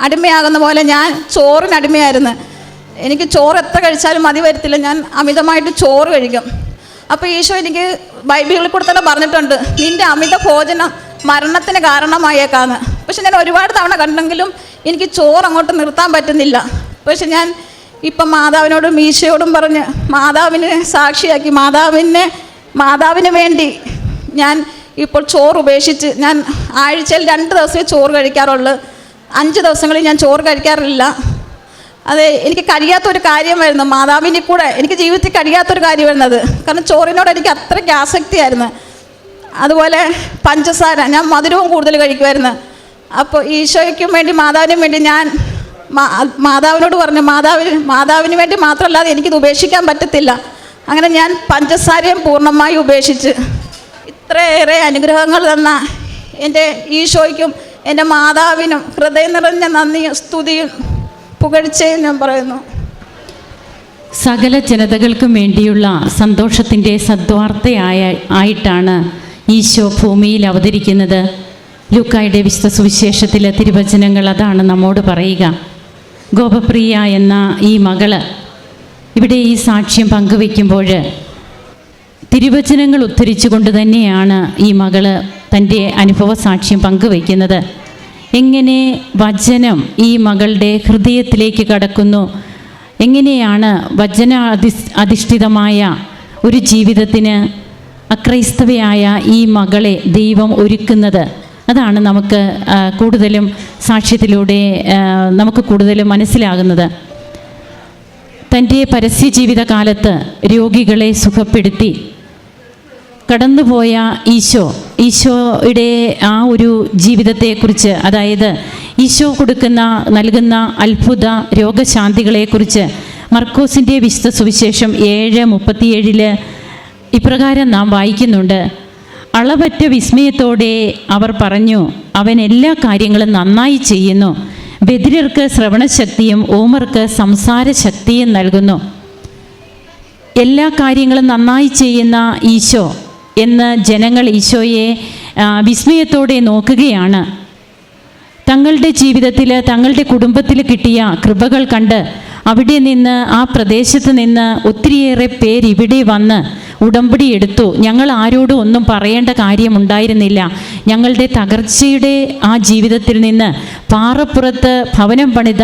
അടിമയാകുന്ന പോലെ ഞാൻ ചോറിന് അടിമയായിരുന്നു. എനിക്ക് ചോറ് എത്ര കഴിച്ചാലും മതി വരത്തില്ല, ഞാൻ അമിതമായിട്ട് ചോറ് കഴിക്കും. അപ്പോൾ ഈശോ എനിക്ക് ബൈബിളിൽ കൂടെ തന്നെ പറഞ്ഞിട്ടുണ്ട്, നിൻ്റെ അമിത ഭോജനം മരണത്തിന് കാരണമായേക്കാന്ന്. പക്ഷെ ഞാൻ ഒരുപാട് തവണ കണ്ടെങ്കിലും എനിക്ക് ചോറ് അങ്ങോട്ട് നിർത്താൻ പറ്റുന്നില്ല. പക്ഷെ ഞാൻ ഇപ്പം മാതാവിനോടും ഈശോയോടും പറഞ്ഞ് മാതാവിനെ സാക്ഷിയാക്കി മാതാവിന് വേണ്ടി ഞാൻ ഇപ്പോൾ ചോറ് ഉപേക്ഷിച്ച് ഞാൻ ആഴ്ചയിൽ 2 ദിവസമേ ചോറ് കഴിക്കാറുള്ളൂ. 5 ദിവസങ്ങളിൽ ഞാൻ ചോറ് കഴിക്കാറില്ല. അത് എനിക്ക് കഴിയാത്തൊരു കാര്യമായിരുന്നു. മാതാവിനെ കൂടെ എനിക്ക് ജീവിതത്തിൽ കഴിയാത്തൊരു കാര്യമായിരുന്നു അത്. കാരണം ചോറിനോട് എനിക്ക് അത്രയ്ക്ക് ആസക്തിയായിരുന്നു. അതുപോലെ പഞ്ചസാര, ഞാൻ മധുരവും കൂടുതൽ കഴിക്കുമായിരുന്നു. അപ്പോൾ ഈശോയ്ക്കും വേണ്ടി മാതാവിനും വേണ്ടി ഞാൻ മാതാവിനോട് പറഞ്ഞു, മാതാവിന് വേണ്ടി മാത്രമല്ലാതെ എനിക്കിത് ഉപേക്ഷിക്കാൻ പറ്റത്തില്ല. അങ്ങനെ ഞാൻ പഞ്ചസാരയും പൂർണ്ണമായി ഉപേക്ഷിച്ച്. ഇത്രയേറെ അനുഗ്രഹങ്ങൾ തന്ന എൻ്റെ ഈശോയ്ക്കും എൻ്റെ മാതാവിനും ഹൃദയം നിറഞ്ഞ നന്ദിയും സ്തുതിയും പുകഴ്ചയും ഞാൻ പറയുന്നു. സകല ജനതകൾക്കും വേണ്ടിയുള്ള സന്തോഷത്തിൻ്റെ ആയിട്ടാണ് ഈശോ ഭൂമിയിൽ അവതരിക്കുന്നത്. ലൂക്കായുടെ വിശുദ്ധ സുവിശേഷത്തിലെ തിരുവചനങ്ങൾ അതാണ് നമ്മോട് പറയുക. ഗോപപ്രിയ എന്ന ഈ മകള് ഇവിടെ ഈ സാക്ഷ്യം പങ്കുവയ്ക്കുമ്പോൾ തിരുവചനങ്ങൾ ഉദ്ധരിച്ചുകൊണ്ട് തന്നെയാണ് ഈ മകള് തൻ്റെ അനുഭവ സാക്ഷ്യം പങ്കുവയ്ക്കുന്നത്. എങ്ങനെ വചനം ഈ മകളുടെ ഹൃദയത്തിലേക്ക് കടക്കുന്നു, എങ്ങനെയാണ് വചന അധിഷ്ഠിതമായ ഒരു ജീവിതത്തിന് അക്രൈസ്തവയായ ഈ മകളെ ദൈവം ഒരുക്കുന്നത്. അതാണ് നമുക്ക് കൂടുതലും സാക്ഷ്യത്തിലൂടെ നമുക്ക് കൂടുതലും മനസ്സിലാകുന്നത്. തൻ്റെ പരസ്യ ജീവിതകാലത്ത് രോഗികളെ സുഖപ്പെടുത്തി കടന്നുപോയ ഈശോയുടെ ആ ഒരു ജീവിതത്തെക്കുറിച്ച്, അതായത് ഈശോ നൽകുന്ന അത്ഭുത രോഗശാന്തികളെക്കുറിച്ച് മർക്കോസിൻ്റെ വിശുദ്ധ സുവിശേഷം 7:37 ഇപ്രകാരം നാം വായിക്കുന്നുണ്ട്. അളവറ്റ വിസ്മയത്തോടെ അവർ പറഞ്ഞു, അവൻ എല്ലാ കാര്യങ്ങളും നന്നായി ചെയ്യുന്നു. ബധിരർക്ക് ശ്രവണശക്തിയും ഊമർക്ക് സംസാരശക്തിയും നൽകുന്നു. എല്ലാ കാര്യങ്ങളും നന്നായി ചെയ്യുന്ന ഈശോ എന്ന് ജനങ്ങൾ ഈശോയെ വിസ്മയത്തോടെ നോക്കുകയാണ്. തങ്ങളുടെ ജീവിതത്തിൽ തങ്ങളുടെ കുടുംബത്തിൽ കിട്ടിയ കൃപകൾ കണ്ട് അവിടെ നിന്ന് ആ പ്രദേശത്ത് നിന്ന് ഒത്തിരിയേറെ പേര് ഇവിടെ വന്ന് ഉടമ്പടി എടുത്തു. ഞങ്ങൾ ആരോടും ഒന്നും പറയേണ്ട കാര്യമുണ്ടായിരുന്നില്ല. ഞങ്ങളുടെ തകർച്ചയുടെ ആ ജീവിതത്തിൽ നിന്ന് പാറപ്പുറത്ത് ഭവനം പണിത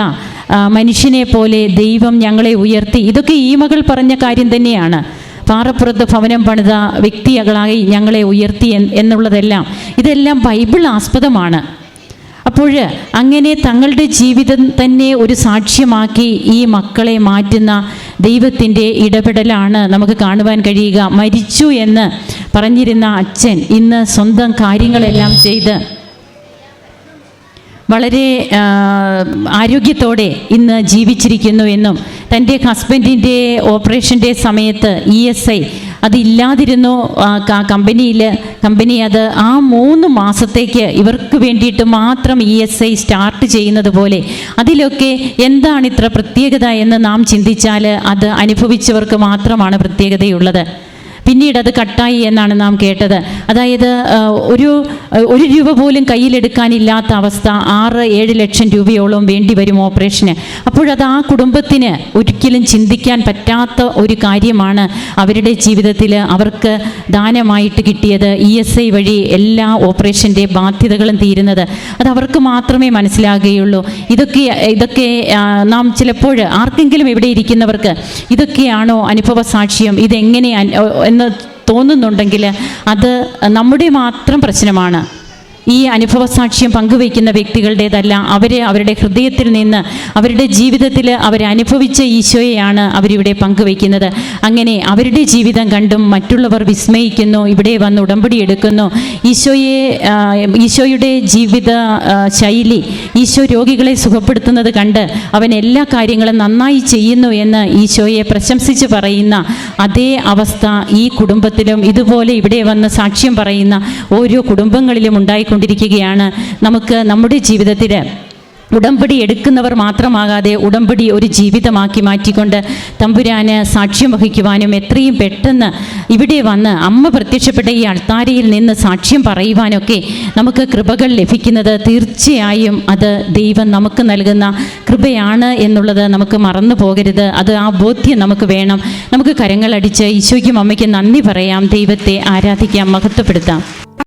മനുഷ്യനെ പോലെ ദൈവം ഞങ്ങളെ ഉയർത്തി. ഇതൊക്കെ ഈ മകൾ പറഞ്ഞ കാര്യം തന്നെയാണ്. പാറപ്പുറത്ത് ഭവനം പണിത വ്യക്തികളായി ഞങ്ങളെ ഉയർത്തി എന്നുള്ളതെല്ലാം ഇതെല്ലാം ബൈബിൾ ആസ്പദമാണ്. അപ്പോൾ അങ്ങനെ തങ്ങളുടെ ജീവിതം തന്നെ ഒരു സാക്ഷ്യമാക്കി ഈ മക്കളെ മാറ്റുന്ന ദൈവത്തിൻ്റെ ഇടപെടലാണ് നമുക്ക് കാണുവാൻ കഴിയുക. മരിച്ചു എന്ന് പറഞ്ഞിരുന്ന അച്ഛൻ ഇന്ന് സ്വന്തം കാര്യങ്ങളെല്ലാം ചെയ്ത് വളരെ ആരോഗ്യത്തോടെ ഇന്ന് ജീവിച്ചിരിക്കുന്നു എന്നും തൻ്റെ ഹസ്ബൻഡിൻ്റെ ഓപ്പറേഷൻ്റെ സമയത്ത് ESI അതില്ലാതിരുന്നു കമ്പനി അത് ആ 3 മാസത്തേക്ക് ഇവർക്ക് വേണ്ടിയിട്ട് മാത്രം ESI സ്റ്റാർട്ട് ചെയ്യുന്നത് പോലെ അതിലൊക്കെ എന്താണ് ഇത്ര പ്രത്യേകത എന്ന് നാം ചിന്തിച്ചാൽ അത് അനുഭവിച്ചവർക്ക് മാത്രമാണ് പ്രത്യേകതയുള്ളത്. പിന്നീട് അത് കട്ടായി എന്നാണ് നാം കേട്ടത്. അതായത് ഒരു രൂപ പോലും കയ്യിലെടുക്കാനില്ലാത്ത അവസ്ഥ, 6-7 ലക്ഷം രൂപയോളം വേണ്ടി വരും ഓപ്പറേഷന്. അപ്പോഴത് ആ കുടുംബത്തിന് ഒരിക്കലും ചിന്തിക്കാൻ പറ്റാത്ത ഒരു കാര്യമാണ് അവരുടെ ജീവിതത്തിൽ അവർക്ക് ദാനമായിട്ട് കിട്ടിയത്. ESI വഴി എല്ലാ ഓപ്പറേഷൻ്റെ ബാധ്യതകളും തീരുന്നത് അത് അവർക്ക് മാത്രമേ മനസ്സിലാകുകയുള്ളൂ. ഇതൊക്കെ നാം ചിലപ്പോൾ ആർക്കെങ്കിലും ഇവിടെ ഇരിക്കുന്നവർക്ക് ഇതൊക്കെയാണോ അനുഭവ സാക്ഷ്യം, ഇതെങ്ങനെ എന്ന് തോന്നുന്നുണ്ടെങ്കിൽ അത് നമ്മുടെ മാത്രം പ്രശ്നമാണ്. ഈ അനുഭവ സാക്ഷ്യം പങ്കുവയ്ക്കുന്ന വ്യക്തികളുടേതല്ല. അവരുടെ ഹൃദയത്തിൽ നിന്ന് അവരുടെ ജീവിതത്തിൽ അവരനുഭവിച്ച ഈശോയെയാണ് അവരിവിടെ പങ്കുവയ്ക്കുന്നത്. അങ്ങനെ ജീവിതം കണ്ടും മറ്റുള്ളവർ വിസ്മയിക്കുന്നു, ഇവിടെ വന്ന് ഉടമ്പടി എടുക്കുന്നു. ഈശോയുടെ ജീവിത ശൈലി, ഈശോ രോഗികളെ സുഖപ്പെടുത്തുന്നത് കണ്ട് അവൻ എല്ലാ കാര്യങ്ങളും നന്നായി ചെയ്യുന്നു എന്ന് ഈശോയെ പ്രശംസിച്ച് പറയുന്ന അതേ അവസ്ഥ ഈ കുടുംബത്തിലും ഇതുപോലെ ഇവിടെ വന്ന് സാക്ഷ്യം പറയുന്ന ഓരോ കുടുംബങ്ങളിലും ഉണ്ടായിക്കൊണ്ടിരിക്കുകയാണ്. നമുക്ക് നമ്മുടെ ജീവിതത്തിൽ ഉടമ്പടി എടുക്കുന്നവർ മാത്രമാകാതെ ഉടമ്പടി ഒരു ജീവിതമാക്കി മാറ്റിക്കൊണ്ട് തമ്പുരാന് സാക്ഷ്യം വഹിക്കുവാനും എത്രയും പെട്ടെന്ന് ഇവിടെ വന്ന് അമ്മ പ്രത്യക്ഷപ്പെട്ട ഈ അൾത്താരയിൽ നിന്ന് സാക്ഷ്യം പറയുവാനൊക്കെ നമുക്ക് കൃപകൾ ലഭിക്കുന്നത് തീർച്ചയായും അത് ദൈവം നമുക്ക് നൽകുന്ന കൃപയാണ് എന്നുള്ളത് നമുക്ക് മറന്നു പോകരുത്. അത് ആ ബോധ്യം നമുക്ക് വേണം. നമുക്ക് കരങ്ങളടിച്ച് ഈശോയ്ക്കും അമ്മയ്ക്കും നന്ദി പറയാം, ദൈവത്തെ ആരാധിക്കാം, മഹത്വപ്പെടുത്താം.